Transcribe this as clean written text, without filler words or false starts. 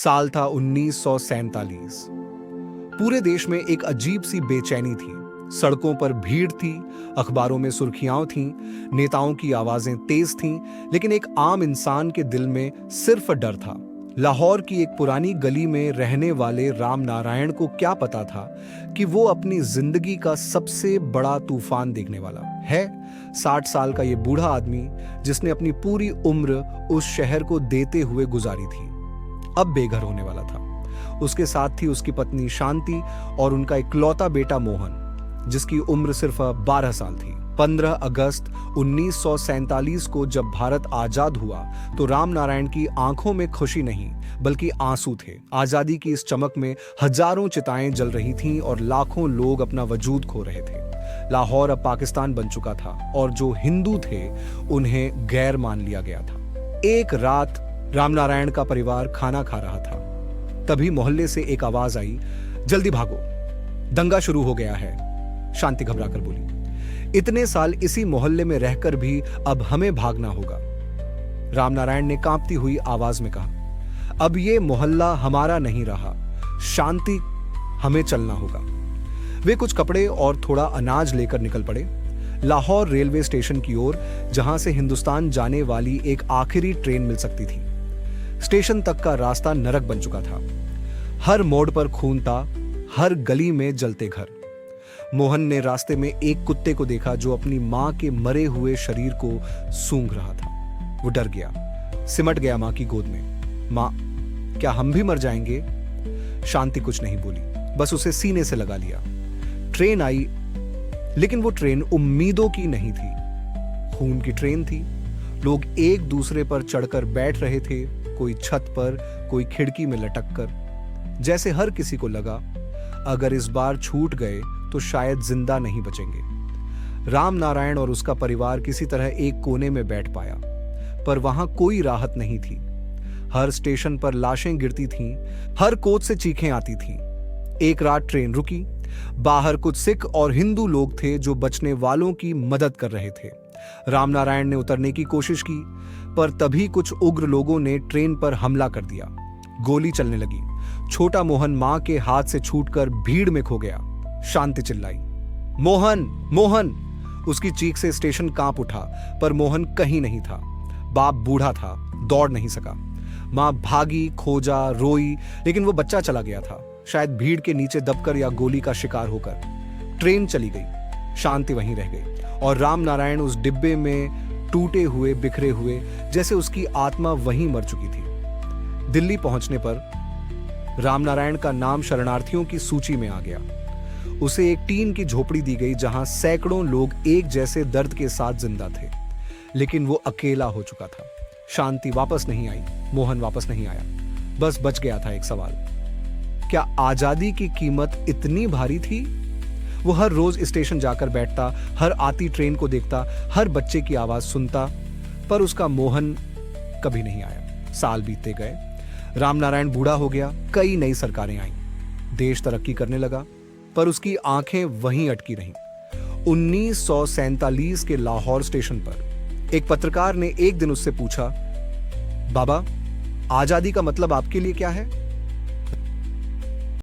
साल था 1947। पूरे देश में एक अजीब सी बेचैनी थी। सड़कों पर भीड़ थी, अखबारों में सुर्खियां थीं, नेताओं की आवाजें तेज थीं, लेकिन एक आम इंसान के दिल में सिर्फ डर था। लाहौर की एक पुरानी गली में रहने वाले राम नारायण को क्या पता था कि वो अपनी जिंदगी का सबसे बड़ा तूफान देखने वाला है। 60 साल का ये बूढ़ा आदमी, जिसने अपनी पूरी उम्र उस शहर को देते हुए गुजारी थी, अब बेघर होने वाला था। उसके साथ थी उसकी पत्नी शांति और उनका इकलौता बेटा मोहन, जिसकी उम्र सिर्फ 12 साल थी। 15 अगस्त 1947 को जब भारत आजाद हुआ तो राम नारायण की आंखों में खुशी नहीं बल्कि आंसू थे। आजादी की इस चमक में हजारों चिताएं जल रही थीं और लाखों लोग अपना वजूद खो रहे थे। लाहौर अब पाकिस्तान बन चुका था और जो हिंदू थे उन्हें गैर मान लिया गया था। एक रात राम नारायण का परिवार खाना खा रहा था। तभी मोहल्ले से एक आवाज आई, जल्दी भागो, दंगा शुरू हो गया है। शांति घबराकर बोली, इतने साल इसी मोहल्ले में रहकर भी अब हमें भागना होगा। राम नारायण ने कांपती हुई आवाज में कहा, अब ये मोहल्ला हमारा नहीं रहा, शांति, हमें चलना होगा। वे कुछ कपड़े और थोड़ा अनाज लेकर निकल पड़े, लाहौर रेलवे स्टेशन की ओर, जहां से हिंदुस्तान जाने वाली एक आखिरी ट्रेन मिल सकती थी। स्टेशन तक का रास्ता नरक बन चुका था। हर मोड़ पर खून था, हर गली में जलते घर। मोहन ने रास्ते में एक कुत्ते को देखा जो अपनी मां के मरे हुए शरीर को सूंघ रहा था। वो डर गया, सिमट गया मां की गोद में। मां, क्या हम भी मर जाएंगे? शांति कुछ नहीं बोली, बस उसे सीने से लगा लिया। ट्रेन आई, लेकिन वो ट्रेन उम्मीदों की नहीं थी, खून की ट्रेन थी। लोग एक दूसरे पर चढ़कर बैठ रहे थे, कोई छत पर, कोई खिड़की में लटक कर, जैसे हर किसी को लगा अगर इस बार छूट गए तो शायद जिंदा नहीं बचेंगे। राम नारायण और उसका परिवार किसी तरह एक कोने में बैठ पाया, पर वहां कोई राहत नहीं थी। हर स्टेशन पर लाशें गिरती थीं, हर कोच से चीखें आती थीं। एक रात ट्रेन रुकी। बाहर कुछ सिख और हिंदू लोग थे जो बचने वालों की मदद कर रहे थे। राम नारायण ने उतरने की कोशिश की, पर तभी कुछ उग्र लोगों ने ट्रेन पर हमला कर दिया। गोली चलने लगी। छोटा मोहन मां के हाथ से छूटकर भीड़ में खो गया। शांति चिल्लाई, मोहन, मोहन! उसकी चीख से स्टेशन कांप उठा, पर मोहन कहीं नहीं था। बाप बूढ़ा था, दौड़ नहीं सका। मां भागी, खोजा, रोई, लेकिन वो बच्चा चला गया था, शायद भीड़ के नीचे दबकर या गोली का शिकार होकर। ट्रेन चली गई, शांति वहीं रह गई, और राम नारायण उस डिब्बे में टूटे हुए, बिखरे हुए, जैसे उसकी आत्मा वहीं मर चुकी थी। दिल्ली पहुंचने पर राम नारायण का नाम शरणार्थियों की सूची में आ गया। उसे एक टीन की झोपड़ी दी गई जहां सैकड़ों लोग एक जैसे दर्द के साथ जिंदा थे, लेकिन वो अकेला हो चुका था। शांति वापस नहीं आई, मोहन वापस नहीं आया। बस बच गया था एक सवाल, क्या आजादी की कीमत इतनी भारी थी? वो हर रोज स्टेशन जाकर बैठता, हर आती ट्रेन को देखता, हर बच्चे की आवाज सुनता, पर उसका मोहन कभी नहीं आया। साल बीतते गए, राम नारायण बूढ़ा हो गया, कई नई सरकारें आईं, देश तरक्की करने लगा, पर उसकी आंखें वहीं अटकी रहीं। 1947 के लाहौर स्टेशन पर एक पत्रकार ने एक दिन उससे पूछा, बाबा, आजादी का मतलब आपके लिए क्या है?